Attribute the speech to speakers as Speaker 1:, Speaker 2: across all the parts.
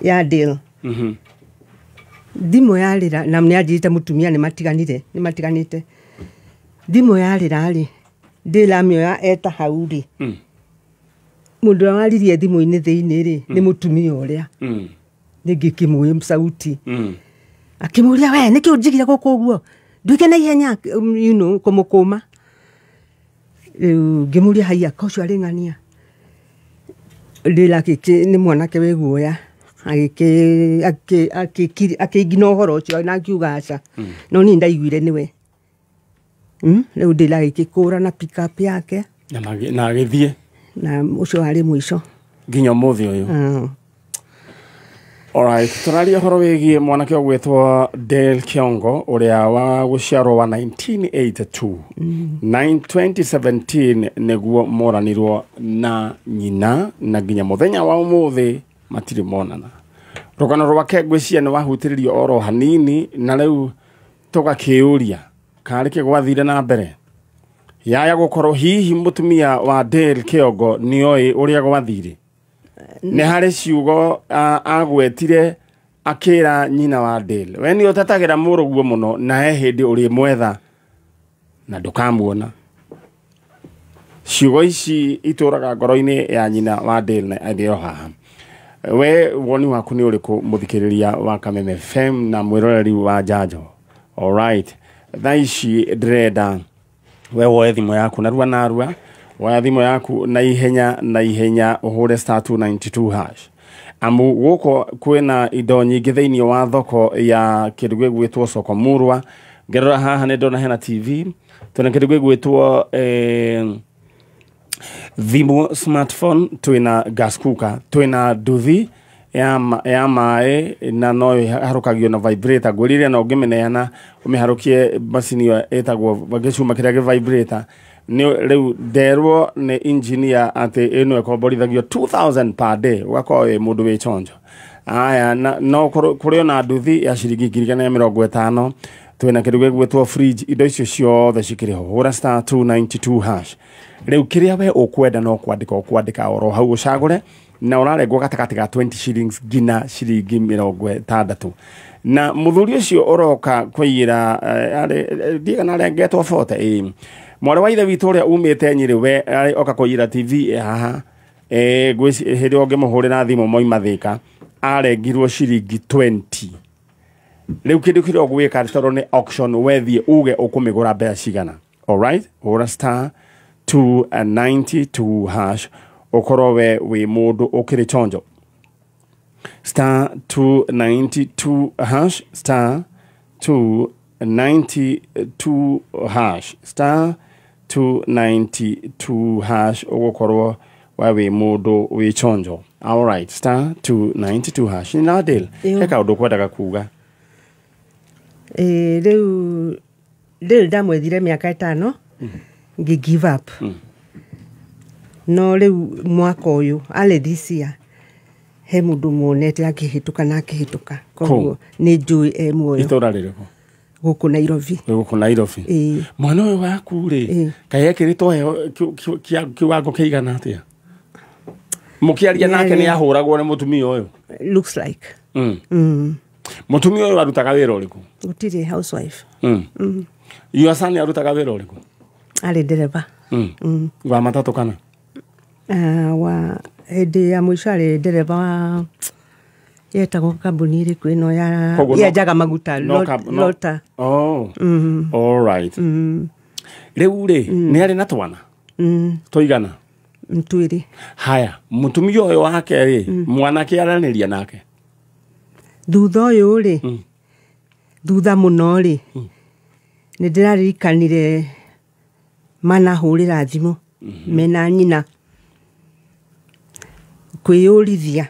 Speaker 1: ya Dale. Thimo yarira na mniajite mutumia ni matiganite. Thimo yarira ari Dale amioya eta hauri. Mundu waririe thimo ine thiini ri ni mutumia uria. Ngikimuye sauti. Akimuria we niki unjigire guku uguo. Nduike na ihenya kumukuma. Ngimuria haiya kocio arengania. Ndila kiki ni mwanake we guoya. Akigina uhoro ucio na akiuga aca. No ni ndaiguire niwe. Riu ndila gikikura na pick up yake.
Speaker 2: Na agithie.
Speaker 1: Na ucio ari mwisho.
Speaker 2: Nginya muthi uyu. Alright, turaria horo wigie mwanake ogwetwa Dale Kiongo uria wa guciarwo wa 1982. 2017 neguo moranirwo na nyina na nginya muthenya wa umuthi matiri monana. Rugano rwake ngwiciria ni wahutiririo oro hanini na riu tugakiuria karike gwathire na mbere. Yaya gukorwo hihi mutumia wa Dale Kiongo nioi uria gwathire. Ne hari ciugo agwetire akira nyina wa Dale. We ni utatagira muruguo muno na he hindi uri mwetha na ndukamuona. Ciugo ici ituraga ngoro-ini ya nyina wa Dale na athio haha. We woni waku ni uriku muthikiriria wa Kameme FM na mwiroreri wa Jajo. Alright. Thaici dreda we woe thimo yaku narua narua. Wa thimo yaku na ihenya uhure star 292 hash. Amu guko kwena indo nyingi thiini wa thoko ya kirugu gwitwo soko murwa. Ngerora haha ne ndona hena TV. Tuna kirugu gwitwo thimo smartphone, twina gas cooker, twina duthi ya mae na no harukagio na vibrator. Gwirire na ungimeneana umiharukie macini yo etagwo bagicuma kiria ge vibrator. Ni riu derwo ne engineer ate eno ekoborithagio 2000 per day wako mundu we chonjo. Aya no kurio na nduthi ya ciringi 150. Twina kirugu gwetwo fridge, indo icio ciothe cikiriho. Hura star 292 hash. Riu kiria we ukwenda no kwandika oro hau ucagure na urarengwo gatakati ga 20 shillings gina ciringi 60. Na muthuri ucio uroka kwira diga na rengetwo 40. Mwana wa ithe witu uria umite Nyeri we oka kuira TV haha hindi ongemuhurira thimo moima Thika arengirwo ciringi 20. Riu kindu kiria ogwika toro ni auction wethie uge ukumigura bea cigana. Alright, ora star 292 hash okoro we mundu ukiri chonjo. Star 292 hash, star 292 hash, star 292 hash ogokorwo we mundu we chonjo. All right, star 292 hash. Ni Dale eka undu kwendaga kuga.
Speaker 1: Riu ndamwethire miaka 5 ngi give up. No riu mwaka uyu ale this year he mundu monete akihituka na akihituka. Koguo ni njui muoyo.
Speaker 2: Itora ririko
Speaker 1: guku Nairobi.
Speaker 2: Mwana uyu waku ri kaye kiritwo kiwango kiigana atia? Mukiaria nake ni ahuragwo ni mutumia uyu.
Speaker 1: Looks like.
Speaker 2: Mutumia uyu arutaga wira uriku?
Speaker 1: Gutiri housewife.
Speaker 2: Your son arutaga wira uriku?
Speaker 1: Ali dereva.
Speaker 2: Wa matatu kana?
Speaker 1: Wa hede ya mwisho ali dereva wa yetagwo kambuni iriku ino ya jaga maguta Lota.
Speaker 2: Oh. All right. Riu ri ni ari na twana? Toigana?
Speaker 1: Mtwiri.
Speaker 2: Haya, mutumia uyu wake ri mwanake araniria nake?
Speaker 1: Thutha uyu ri thutha muno ri ni ndirarikanire mana hurira thimu mena nyina kwiyurithia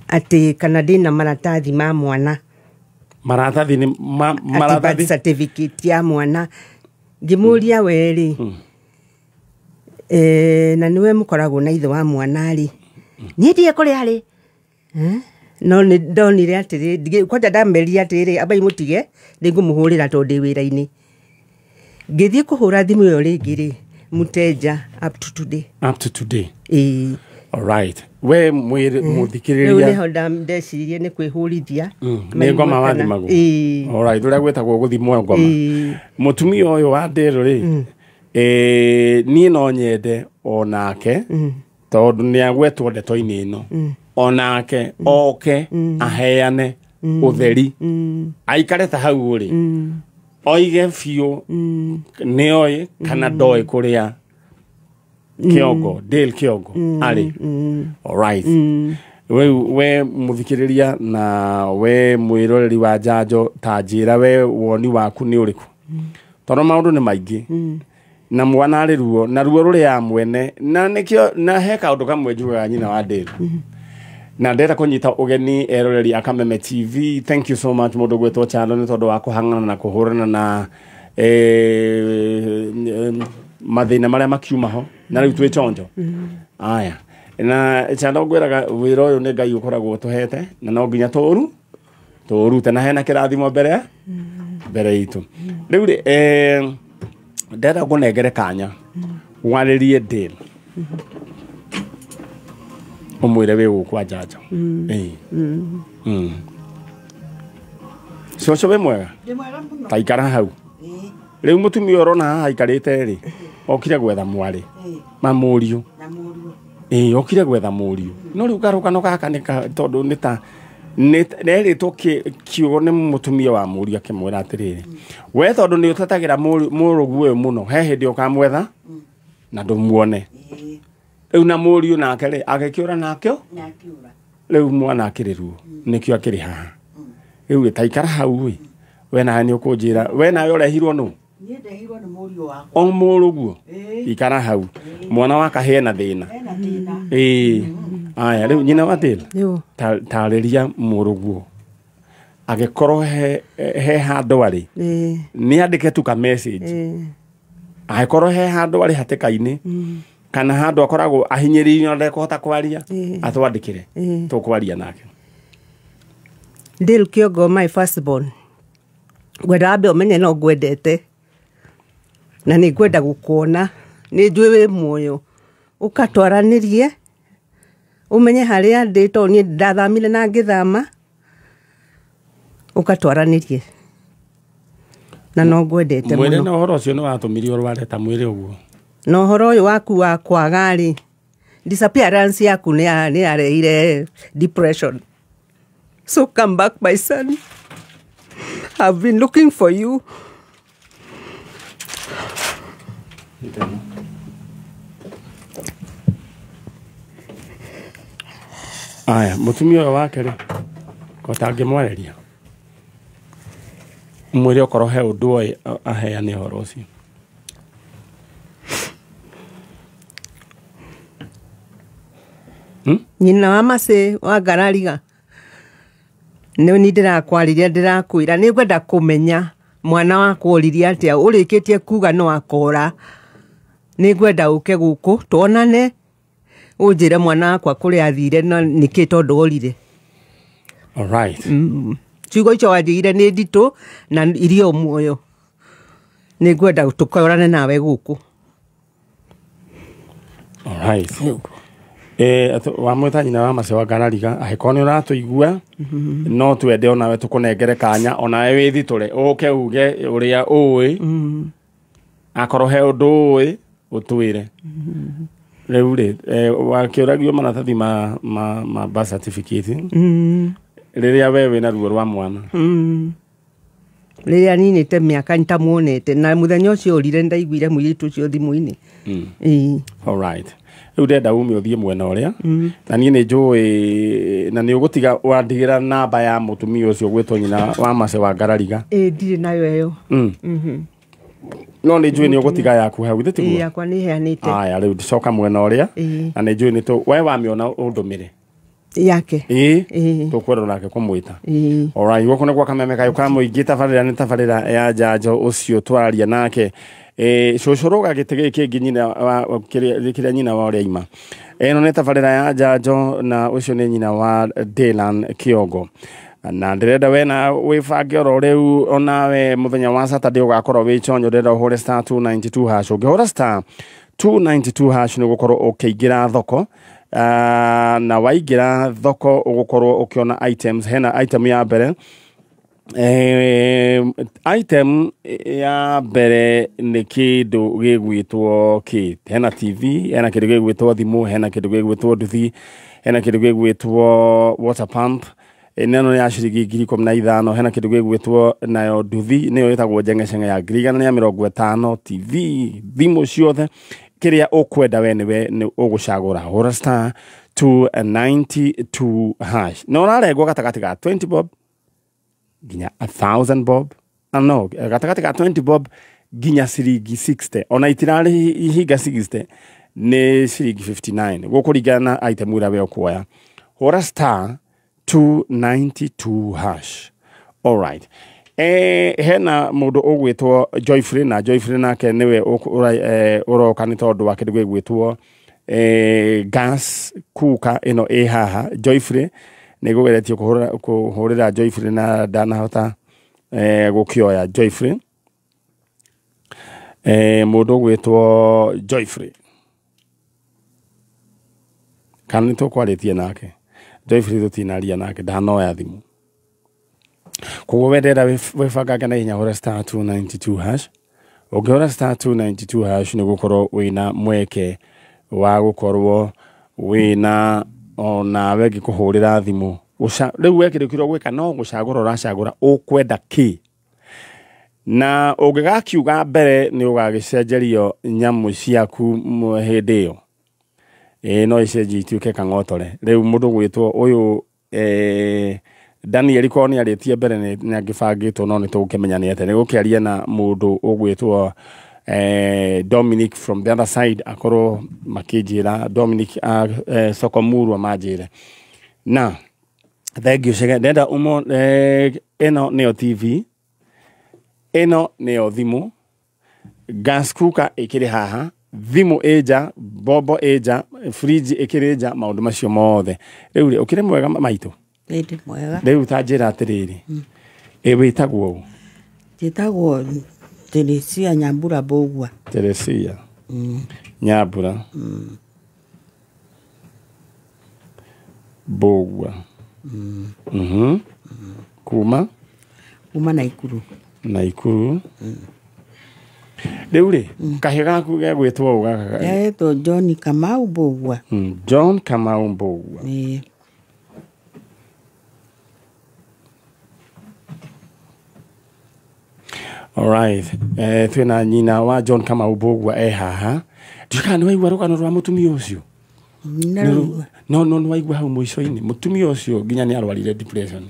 Speaker 1: ati kana ndina maratathi ma mwana.
Speaker 2: Maratathi ni maratathi
Speaker 1: certificate ya mwana. Ngimuria weri na niwe mukoragwo na ithe wa mwana ri ni ndie kuri ari no ni ndonire atiri kwanja ndameria atiri abai mutige ningumuhurira to ndi wira-ini. Ngithie kuhura thimu yo ringi ri muteja up to today.
Speaker 2: Alright. We muthikiriria.
Speaker 1: Riu niho ndecirie ni kwihurithia.
Speaker 2: Ni ngoma wathimagu. Alright, uria gwetagwo guthimwo ngoma. Mutumia uyu wa Ndĩrũ ri. Nie no nyende onake. Tondu ni agwetwo ndeto-ini ino. Onake oke aheane utheri. Aikare ta hau ri. Oige biũ nĩ oĩ kana ndoĩ kũrĩa Kĩongo, Dale Kĩongo arĩ. Alright. We mũthikĩrĩria na we mwĩroreri wa njanjo ta njĩra we woni waku nĩ ũrĩkũ? Tondũ maũndũ nĩ maingĩ. Na mwana arĩ ruo na ruo rũrĩa mwene na nĩkĩo na he kaũndũ kamwe njugaga nyina wa Dale. Na ndĩrenda kũnyita ũgeni eroreri a Kameme TV. Thank you so much mũndũ gwĩtwo Chando nĩ tondũ wa kũhang'ana na kũhũrana na mathĩna marĩa makiuma ho na rĩu twĩ chonjo. Aya. Na Chando ngwĩraga wĩra ũyũ nĩ Ngai ũkoragwo tũhete na no nginya tũrute na hena kĩrathimo mbere itũ. Rĩu rĩ ndĩrenda kũnengere kanya warĩrie Dale. Umwire we gukwa njanjo. Coco we mwega? Ndi mwega muno. Taikara hau. Riu mutumia urona haha aikarite ri. Okire gwetha mwari. Mamuriu. Na muriu. Okire gwetha muriu. No riu karukano gaka ni tondu ni ta neritwo kiugo ni mutumia wa muriu akimwira atiriri. We tondu ni utatagira murugu uyu muno. He hindi ukamwetha na ndumuone. Riu na muriu nake ri agekiura nakio riu mwana akiriruo nikio akiri haha riu gitaikara hau wi we na ni ukunjira we na urehirwo nu ni ndehirwo ni muriu wako o muruguo ikara hau mwana wakahe na thina aya riu nyina wa Dale tariria muruguo agekorwo he handu ari ni andike tu ka message agekorwo he handu ari hatikaini kana handu akoragwo ahinyĩrĩirio na ndekũhota kwaria atwandĩkĩre tũkwaria nake.
Speaker 1: Dale Kĩongo, my firstborn, ngwenda wambe ũmenye no ngwendete na nĩ ngwenda gũkuona, nĩ njũĩ wĩ muoyo, ũkatwaranĩrie ũmenye harĩa ndĩ tondũ niĩ ndathamire na ngĩthama, ũkatwaranĩrie na no ngwendete mũno.
Speaker 2: Mwĩrĩ na ũhoro ũcio nĩ watũmire ũrware ta mwĩrĩ ũguo?
Speaker 1: No horo uyu waku wa kwaga ri disappearance yaku ni arehire depression. So come back, my son. I've been looking for you.
Speaker 2: Aya, mutumia wake ri kotange mwareria mwĩrĩ okorwo he ũndũ aheane ũhoro ũcio.
Speaker 1: Nyina wa Mase wa Ngarariga ni ndirakwariria ndirakwira ni ngwenda kumenya mwana wakwa ũririe atia ũrĩkĩtie kuga no akora ni ngwenda uke guku tuonane unjire mwana wakwa kũrĩa athire na nĩkĩ tondu ũrire.
Speaker 2: Alright.
Speaker 1: Ciugo icio wathire nĩ nditũ na irio muoyo ni ngwenda tukorane nawe guku.
Speaker 2: Alright. Wa mweta nyina wa Mase wa Ngarariga ahekorwo ni uratuigua no twende onawe tukunengere kanya onawe withitũre uke uge uria uwi akorwo he undu uwi utwire riu ri wakiuragio maratathi ma birth certificate riria we wina ruo rwa mwana
Speaker 1: riria ninite miaka ntamuonete na muthenya ucio urire ndaiguire mũirĩtu ucio thimu-ini.
Speaker 2: Alright. Riu ndenda ume uthie mwena uria na niĩ nĩ njũĩ na nĩ ũgũtiga wandigĩra namba ya mũtumia ũcio gwĩtwo nyina wa Mase wa Ngarariga?
Speaker 1: Ndirĩ nayo ĩyo.
Speaker 2: No nĩ njũĩ nĩ ũgũtiga yaku hau thĩtiguo?
Speaker 1: Yakwa nĩ heanĩte.
Speaker 2: Aya rĩu ndicoka mwena uria na nĩ njũĩ nĩ we wamĩona ũndũmĩre
Speaker 1: yake
Speaker 2: tukwenda nake kũmwĩta. Alright, gũkũ nĩ gwa Kameme Kayũ ka mũingĩ, tabarĩra nĩ tabarĩra ya njanjo ũcio twararia nake cũcũrũga gĩtĩ gĩkĩ kĩngĩ nyina wa kĩrĩa nyina wa ũrĩa ima. Ĩno nĩ tabarĩra ya njanjo na ũcio nĩ nyina wa Dale Kĩongo. Na ndĩrenda we na wĩbange oro rĩu onawe mũthenya wa Saturday ũgakorwo wĩ chonjo, ndĩrenda ũhũre star 292 hash. Ũngĩhũra star 292 hash nĩ gũkorwo ũkĩingĩra thoko na waingira thoko ugukorwo ukiona items hena item ya mbere item ya mbere ni kindu gigwitwo hena TV hena kindu gigwitwo thimu hena kindu gigwitwo nduthi hena kindu gigwitwo water pump neno ya ciringi 15,000 hena kindu gigwitwo nayo nduthi niyo itagwo njeng'eceng'e ya 150 TV thimu ciothe kiria ukwenda we ni ugucagura hora star 292 hash no narengwo gatagati ga 20 bob ginya 1,000 bob no gatagati ga 20 bob ginya ciringi 60 ona itirari higa 60 ni ciringi 59 gukuringana na item ura we ukuoya hora star 292 hash. All right. Hena mundu ugwitwo Joyfrey na Joyfrey nake niwe uroka ni tondu wa kindu gigwitwo gas cooker ino haha Joyfrey ni gugeretio kuhurira Joyfrey na ndanahota gukioya Joyfrey mundu ugwitwo Joyfrey kana to kwaritie nake Joyfrey tutinaria nake ndanoya thimu kugo wendera webanga na hinya hora star 292 hash ungihora star 292 hash ni gukorwo wina mweke wa gukorwo wina ona wegi kuhurira thimu riu wekirikirwo gwika no gucagura uracagura ukwenda ki na ungigakiuga mbere ni ugagicenjerio nyamu ciaku hindi iyo no icenji ituike kang'otore riu mundu gwitwo uyu Daniel Koni aritie mbere ni agibangitwo no nitugukimenya ni ate ni gukiaria na mundu ugwitwo Dominic from the other side akoro makijira Dominic Sokomuru amajire na thank you shega ndenda umo eno neo TV eno neo thimu gas cooker ikiri haha thimu eja bobo eja fridge ikirija maundu macio mothe riu ukire mwega maitu
Speaker 1: Ndi mwega.
Speaker 2: Riu utanjira atiriri. Witagwo
Speaker 1: Njitagwo Teresia Nyambura Bogwa.
Speaker 2: Teresia. Nyambura. Bogwa. Kuma
Speaker 1: Naikuru.
Speaker 2: Naikuru. Riu ri kahiga gaku gegwitwo gaka.
Speaker 1: Yaetwo John Kamau Bogwa.
Speaker 2: John Kamau Bogwa. All right. Twina nyina wa John Kamau Bogwa haha. Ndikana waigua rugano rwa mutumia ucio. No waigua hau muico-ini mutumia ucio ginya ni arwarire depression.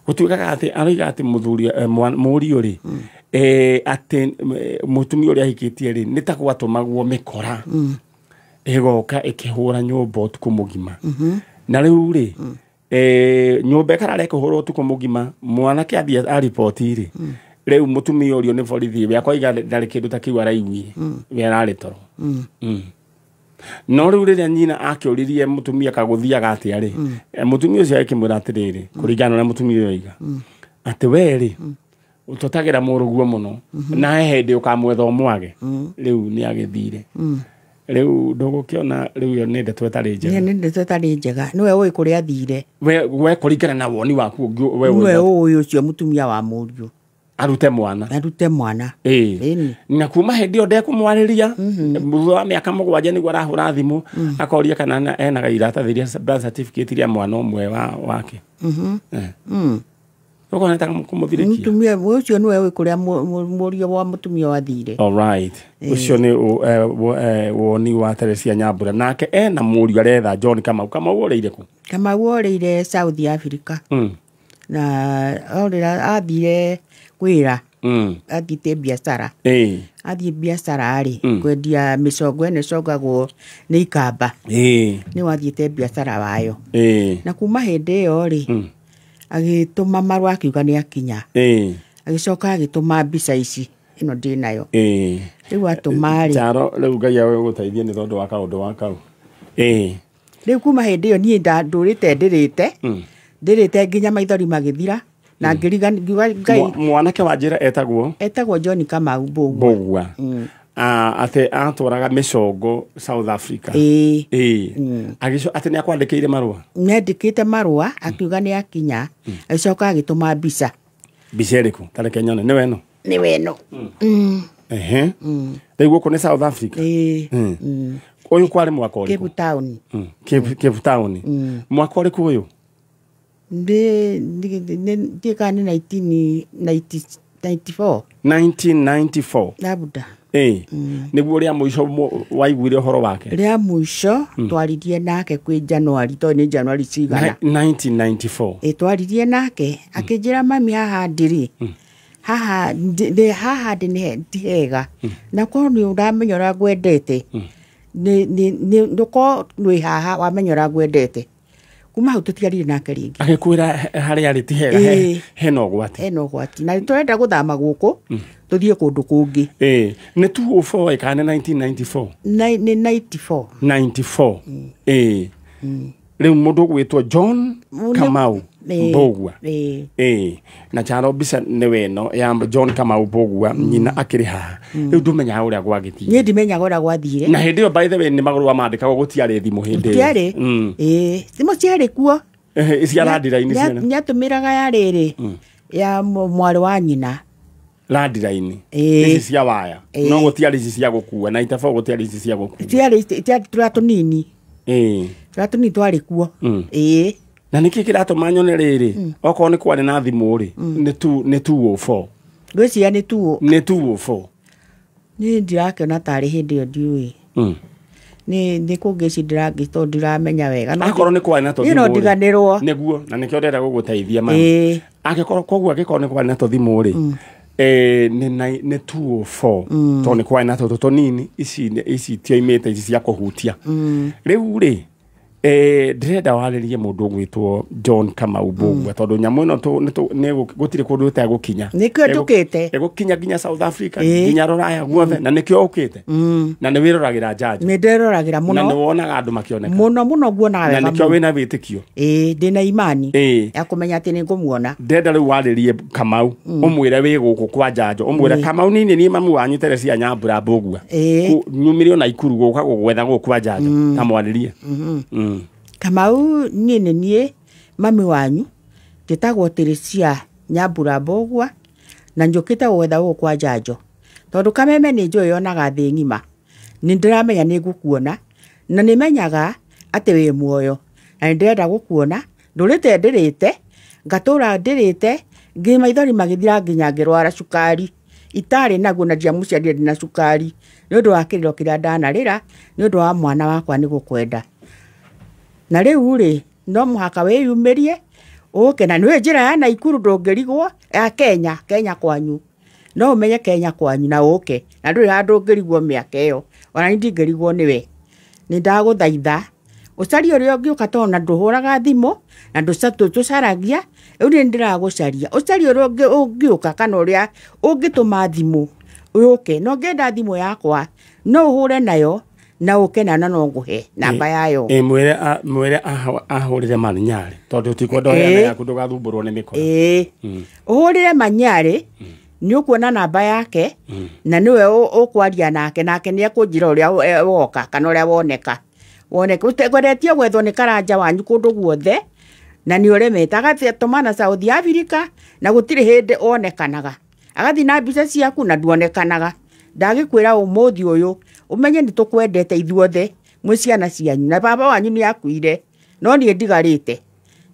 Speaker 2: Gutuikaga ati aroiga ati muthuri muri uri ati mutumia uri ahikitie ri ni ta gwatumagwo mikora. Egoka ikihura nyumba utuku mugima. Na riu ri nyumba ikarare kuhura utuku mugima mwanake athia a report ri riu mutumia urio ni borithi we akoiga ndari kindu ta kiu araigwi we arari toro no riu riria nyina akiuririe mutumia kaguthiaga atia ri mutumia ucio akimwira atiriri kuringana na mutumia ucio iga ati we ri utotagira muruguo muno na hindi ukamwetha umwage riu ni agithire riu ndugukiona riu yo ni ndeto etari njega
Speaker 1: ni ndeto etari njega niwe ui kuria athire
Speaker 2: we kuringana na woni waku
Speaker 1: we uyu ucio mutumia wa muriu
Speaker 2: arute mwana na kuma hindi onde kumwariria muthu wa miaka 7 ni arahura thimu akoria kana ena gairata thiria birth certificate ria mwana umwe wake ukona ta kumuthirikia
Speaker 1: mutumia ucio niwe wi kuria murio wa mutumia wathire.
Speaker 2: All right. Ucio ni woni wa Teresia Nyambura nake ena murio aretha John Kamau ureire ku
Speaker 1: ureire South Africa na orira athire kwira athite biashara athie biashara ari kwendia micongo ene congagwo ni ikamba ni wathiite biashara wayo na kuma hindi iyo ri agituma marwa akiuga ni akinya agicoka agituma mbica ici ino ndi nayo riu atuma ri
Speaker 2: charo riu ngai awe guteithie ni tondu wa kaundu wa kau
Speaker 1: riu kuma hindi iyo ni ndurite ndirite nginya maithori magithira na ngiriga ngai
Speaker 2: mwanake wa njira etagwo
Speaker 1: John Kamau Bogwa
Speaker 2: ate atwaraga micongo South Africa agico ate ni akwandikire marua
Speaker 1: ndikite marua akiuga ni akinya acoka agituma mbica
Speaker 2: iriku tareke nyone ni weno rĩu gũkũ nĩ South Africa ũyũ kwarĩ mwaka ũrĩkũ
Speaker 1: Cape Town
Speaker 2: Cape Town mwaka ũrĩkũ ũyũ
Speaker 1: ndika ni
Speaker 2: 1994
Speaker 1: labuda
Speaker 2: nĩguo rĩa mũico waiguire ũhoro wake
Speaker 1: rĩa mũico twaririe nake kwĩ January to nĩ January cigana
Speaker 2: 1994
Speaker 1: twaririe nake akĩnjĩra mami haha ndĩrĩ haha ndĩ hega na ko nĩ ũramenya ũrĩa ngwendete nduko nĩ haha wamenya ũrĩa ngwendete kuma hau tũtiarire nake rĩngĩ
Speaker 2: agĩkwĩra harĩa arĩ ti hega hena ũgwati
Speaker 1: na tũrenda gũthama gũkũ tũthiĩ kũndũ kũngĩ
Speaker 2: nĩ 204 kana 1994
Speaker 1: nĩ
Speaker 2: 94 rĩu mũndũ gwĩtwo John Kamau Mbũgua na charo bisa nĩ weno ya John Kamau Mbũgua nyina akĩrĩ haha rĩu ndũmenyaga ũrĩa gwagĩthiĩ
Speaker 1: niĩ ndimenyaga ũrĩa gwathire
Speaker 2: na hĩndĩ ĩyo by the way nĩ magũrũ mandĩkagwo gũtiarĩ thimũ hĩndĩ
Speaker 1: ĩyo thimũ ciarĩ kuo
Speaker 2: cia landline ciana
Speaker 1: nĩatũmĩraga ya rĩrĩ ya mwarĩ wa nyina
Speaker 2: landline ici cia waya no gũtiarĩ ici cia gũkua na itafo gũtiarĩ ici cia gũkua
Speaker 1: tiarĩ tũratũnini tũratũnini twarĩ kuo
Speaker 2: na niki kiratuma nyone rĩrĩ okorwo nĩ kwarĩ na thimũ rĩ nĩ 204
Speaker 1: gwĩciria nĩ
Speaker 2: 204
Speaker 1: nĩ ndirakĩona tarĩ hĩndĩ ĩyo ndiũĩ nĩ kũngĩci ndĩrangĩtwo ndiramenya wega
Speaker 2: akorwo nĩ kwarĩ na tũthimũ
Speaker 1: no ndiganĩrwo
Speaker 2: nĩguo na nĩkĩo ndĩrenda gũgũteithia mama angĩkorwo koguo angĩkorwo nĩ kwarĩ na tũthimũ rĩ nĩ 204 to nĩ kwarĩ na tũtũ tũnini ici tioimĩte ici cia kũhutia rĩu rĩ ndĩrenda warĩrie mũndũ gwĩtwo John Kamau Mbũgua tondũ nyamũ ĩno nĩ gũtirĩ kũndũ ũtegũkinya
Speaker 1: nĩkĩo ndũkĩte
Speaker 2: egũkinya nginya South Africa nginya Rũraya guothe na nĩkĩo ũkĩte na nĩ wĩroragĩra njanjo
Speaker 1: nĩ ndĩroragĩra mũno
Speaker 2: na nĩ wonaga andũ makĩoneka
Speaker 1: mũno guonaga wega
Speaker 2: na nĩkĩo wĩna wĩtĩkio
Speaker 1: ndĩna imani ya kũmenya atĩ nĩ ngũmuona
Speaker 2: ndenda rĩu warĩrie Kamau ũmwĩre wĩ gũkũ kwa njanjo ũmwĩre Kamau niĩ mamu wanyu Teresia Nyambura Mbũgua nyumire ona Ikuru gũka gũgwetha gũkũ kwa njanjo ta mwarĩrie
Speaker 1: Kamau niĩ mami wanyu njĩtagwo Teresia Nyambura Mbũgua na njũkĩte gwetha gũkũ kwa njanjo tondũ kameme nĩ njũĩ yonaga thĩ ng'ima nĩ ndĩramenya nĩ ngũkuona na nĩ menyaga atĩ wĩ muoyo na nĩ ndĩrenda gũkuona ndũrĩte ngatũra ndĩrĩte nginya maithori magĩthira nginya ngĩrwara cukari itarĩ naguo na ndiamũciarire ndĩna cukari nĩ ũndũ wa kĩrĩro kĩrĩa ndanarĩra nĩ ũndũ wa mwana wakwa nĩ gũkwenda na rĩu rĩ no mũhaka wĩyumĩrie ũke na nĩ njĩra ya Naikuru ndũngĩrigwo ya Kenya kwanyu no ũmenye Kenya kwanyu na ũke na ndũrĩ handũ ũngĩrigwo mĩaka ĩyo ona ndingĩrigwo nĩwe nĩ ndagũthaitha ũcarie ũrĩa ũngĩũka tondũ na ndũhũraga thimũ na tũcaragia rĩu nĩ ndĩragũcaria ũcarie ũrĩa ũngĩũka kana ũrĩa ũngĩtũma thimũ ũke no ngenda thimũ yakwa no ũhũre nayo na ũke na no ngũhe namba yayo
Speaker 2: mwĩre ahũrĩre Manyarĩ tondũ tikwenda ũheane yaku ndũgathumbũrwo nĩ mĩkora
Speaker 1: ũhũrĩre Manyarĩ nĩ ũkuona namba yake na nĩwe ũkwaria nake nĩ ekũnjĩra ũrĩa woka kana ũrĩa woneka ũtegweretie gwethwo nĩ karanja wanyu kũndũ guothe na nĩ ũremete agatũma na South Africa na gũtirĩ hĩndĩ onekanaga agathiĩ na mbica ciaku na nduonekanaga ndagĩkwĩra ũmũthĩ ũyũ ũmenye nĩ tũkwendete ithuothe mwĩ ciana cianyu na baba wanyu nĩ akuire no niĩ ndigarĩte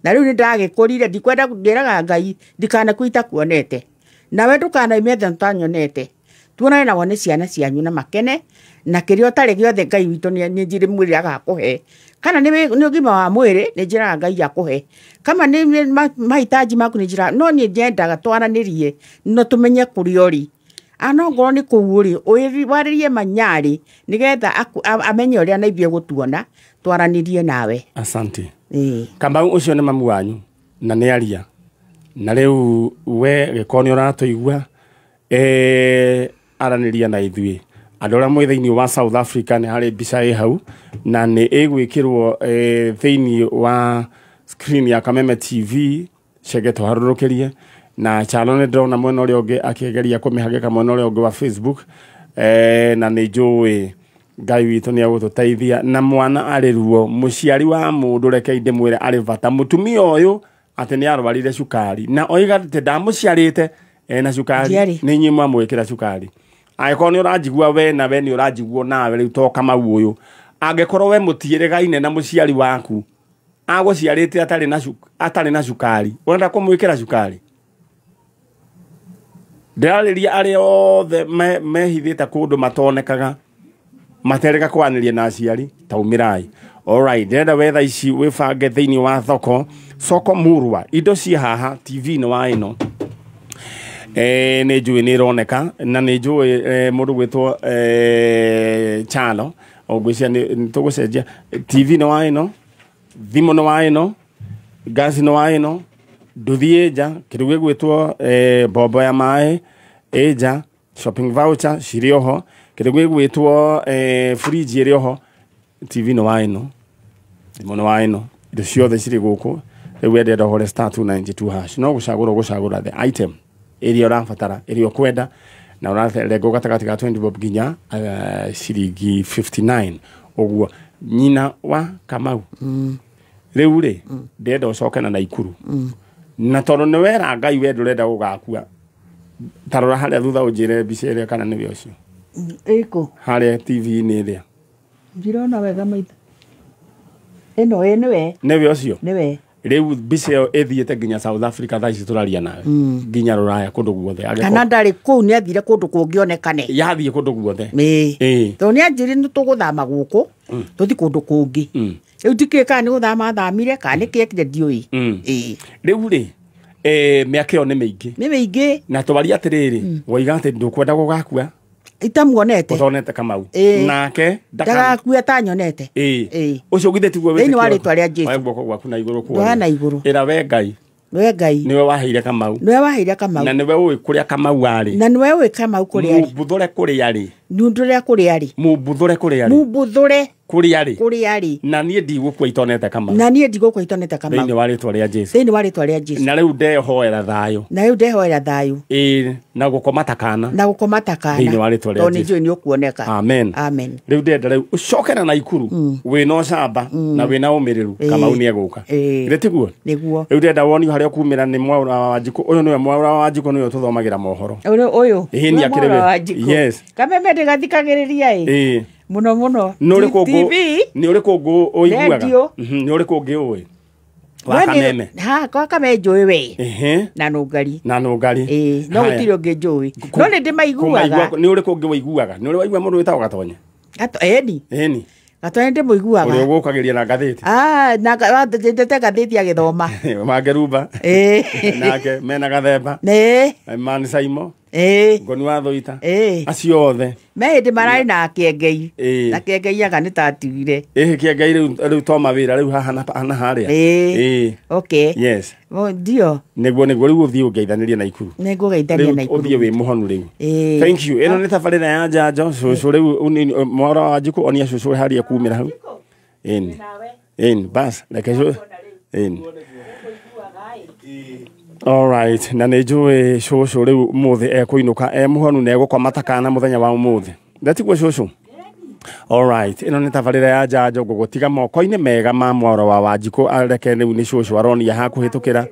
Speaker 1: na rĩu nĩ ndagĩkũrire ndikwenda ndĩraga Ngai ndikanakwĩta kuonete nawe ndũkanaime tanyonete tuonane nao nĩ ciana cianyu na makene na kĩrĩa ũtarĩ gĩothe Ngai witũ nĩ njĩrĩ mwĩrĩ agakũhe kana nĩ ũgima wa mwĩrĩ nĩ njĩraga Ngai akũhe kama nĩ mahitaji maku nĩ njĩra no niĩ nyendaga twaranĩrie no tũmenye kũrĩa ũrĩ anongorwo nĩ kũu ũrĩ warĩrie Manyarĩ nĩgetha amenye ũrĩa naithie gũtuona twaranĩrie nawe
Speaker 2: asante Kamau ũcio nĩ mamu wanyu na nĩ aria na rĩu we gĩkoni ũratũigua aranĩria na ithuĩ andũ arĩa mwĩ thĩinĩ wa South Africa nĩ harĩ mbica ĩ hau na nĩ ĩgwĩkĩrwo thĩinĩ wa screen ya Kameme TV cege tũharũrũkĩrie na chalo nĩ ndĩrona mwena ũrĩa ũngĩ akĩgeria kũmĩhagĩka mwena ũrĩa ũngĩ wa Facebook na nä njå Ngai witå nä agåtåteithia na mwana arä ruo mũciari wa mũndũ reke ndä mwĩre arĩ bata mũtumia ũyũ atĩ nĩ arwarire cukari na oiga atĩ ndamũciarĩte na cukari nĩ inyuĩ mwamwĩkĩra cukari angĩkorwo nĩ ũranjigua we na we nĩ ũranjiguo nawe rĩu to Kamau ũyũ angĩkorwo we mũtiĩrĩgaine na mũciari waku agũciarĩte atarĩ na cukari ũrenda kũmwĩkĩra cukari ndĩrarĩria arĩa othe mehithĩte kũndũ matonekaga matereka kwanĩria na aciari taumirai. Alright, ndĩrenda wetha ici wĩbange thĩinĩ wa soko murwa indo ciĩ haha TV no wa ĩno nĩ njũĩ nĩ ĩroneka na nĩ njũĩ mũndũ gwĩtwo Chalo ogwĩcia nĩ tũgũcenjia TV no wa ĩno thimũ no wa ĩno gas no wa ĩno nduthi nja kĩndũ gĩgwĩtwo bombo ya maĩ nja shopping voucher cirĩ oho kĩndũ gĩgwĩtwo fridge ĩrĩ oho TV no wa ĩno thimũ no wa ĩno indo ciothe cirĩ gũkũ rĩu endenda ũhore *292 hash no gũcagũra the item ĩrĩa ũrabatara ĩrĩa ũkwenda na ũrarenga gatagatĩ ga 20 bob nginya ciringi 59 ũguo nyina wa Kamau rĩu rĩ ndenda ũcoke na Naikuru na tondũ nĩ wera Ngai we ndũrenda gũgakua tarora harĩa thutha ũnjĩre mbica ĩrĩa kana nĩwe ũcio
Speaker 1: ĩkũ
Speaker 2: harĩa TV-inĩ ĩrĩa
Speaker 1: ndirona wega maitho ĩno nĩwe
Speaker 2: ũcio
Speaker 1: nĩwe
Speaker 2: rĩu mbica ĩyo ĩthiĩte nginya South Africa thaa ici tũraria nawe nginya Rũraya kũndũ guothe
Speaker 1: kana ndarĩ kũu nĩ athire kũndũ kũngĩonekane
Speaker 2: yathiĩ kũndũ guothe
Speaker 1: tondũ nĩ anjĩrĩ nĩ tũgũthama gũkũ tũthi kũndũ kũngĩ rĩu tikĩĩ kana nĩ gũthama thamire kana nĩ kĩekire ndiũĩ
Speaker 2: rĩu rĩ mĩaka ĩyo nĩ mĩingĩ na tũbaria atĩrĩrĩ woiga atĩ ndũkwenda gũgakua
Speaker 1: itamuonete
Speaker 2: utonete Kamau nake
Speaker 1: ndagakua tanyonete
Speaker 2: ucio githe tiguo
Speaker 1: thĩinĩ wa rĩtwa rĩa Jesũ
Speaker 2: guoko gwaku na igũrũ
Speaker 1: kwa na igũrũ
Speaker 2: ĩra we Ngai niwe waheire Kamau na niwe ũĩ kũrĩa Kamau arĩ
Speaker 1: na niwe ũĩ Kamau kũrĩa arĩ
Speaker 2: mũbuthũre kũrĩa arĩ
Speaker 1: mũbuthũre kũrĩa arĩ
Speaker 2: na niĩ ndigũkua itonete Kamau
Speaker 1: thĩinĩ
Speaker 2: wa rĩtwa rĩa Jesũ na rĩu ndehoera thayũ na gũkoma takana thĩinĩ wa rĩtwa rĩa Jesũ
Speaker 1: nĩ ũkuoneka
Speaker 2: amen rĩu ndenda rĩu ũcoke na Naikuru wĩna ũcamba na wĩna ũmĩrĩru Kamau nĩ egũka tiguo rĩu ndenda woni harĩa kumĩra nĩ Mwaũra wa Wanjikũ ũyũ nĩwe Mwaũra wa Wanjikũ nĩwe tũthomagĩra mohoro
Speaker 1: ũyũ
Speaker 2: nĩ akĩrĩ
Speaker 1: yes kameme ndĩgathikagĩrĩria muno
Speaker 2: TV nĩ ũrĩ kũngũ ũiguaga nĩ ũrĩ kũngĩ ũĩ wa Kameme
Speaker 1: kwa Kameme njũĩ we na nũngari
Speaker 2: no
Speaker 1: gũtirĩ ũngĩ njũĩ no nĩ ndĩmaiguaga
Speaker 2: nĩ ũrĩ kũngĩ ũiguaga nĩ ũrĩ waigua mũndũ wĩtagwo Gatonye
Speaker 1: eni Gatonye ndĩmũiguaga
Speaker 2: ũrĩa ũgũkagĩria na ngathĩti
Speaker 1: na ndete ngathĩti agĩthoma
Speaker 2: Mangerumba nake mena Gathemba Mani Saimo Ngoni wa Thũita acio othe
Speaker 1: me hĩndĩ mararĩ na Kĩengei aga nĩ tatigire
Speaker 2: Kĩengei rĩu toma wĩra rĩu haha na harĩa yes
Speaker 1: ndio
Speaker 2: nĩguo rĩu ũthiĩ ũngeithanĩrie Naikuru ũthiĩ wĩ mũhonu rĩu thank you ĩno nĩ tabarĩra ya njanjo cũcũ rĩu Mwaũra wa Wanjikũ onia cũcũ harĩa kumĩra hau bas reke cũcũ alright na nĩ njũĩ cũcũ rĩu mũthĩ ekũinũka mũhonu na egũkoma takana mũthenya wa ũmũthĩ ndatiguo cũcũ alright ĩno nĩ tabarĩra ya njanjo ngũgũtiga moko-inĩ mega ma Mwaũra wa Wanjikũ areke rĩu nĩ cũcũ aronia ha kũhĩtũkĩra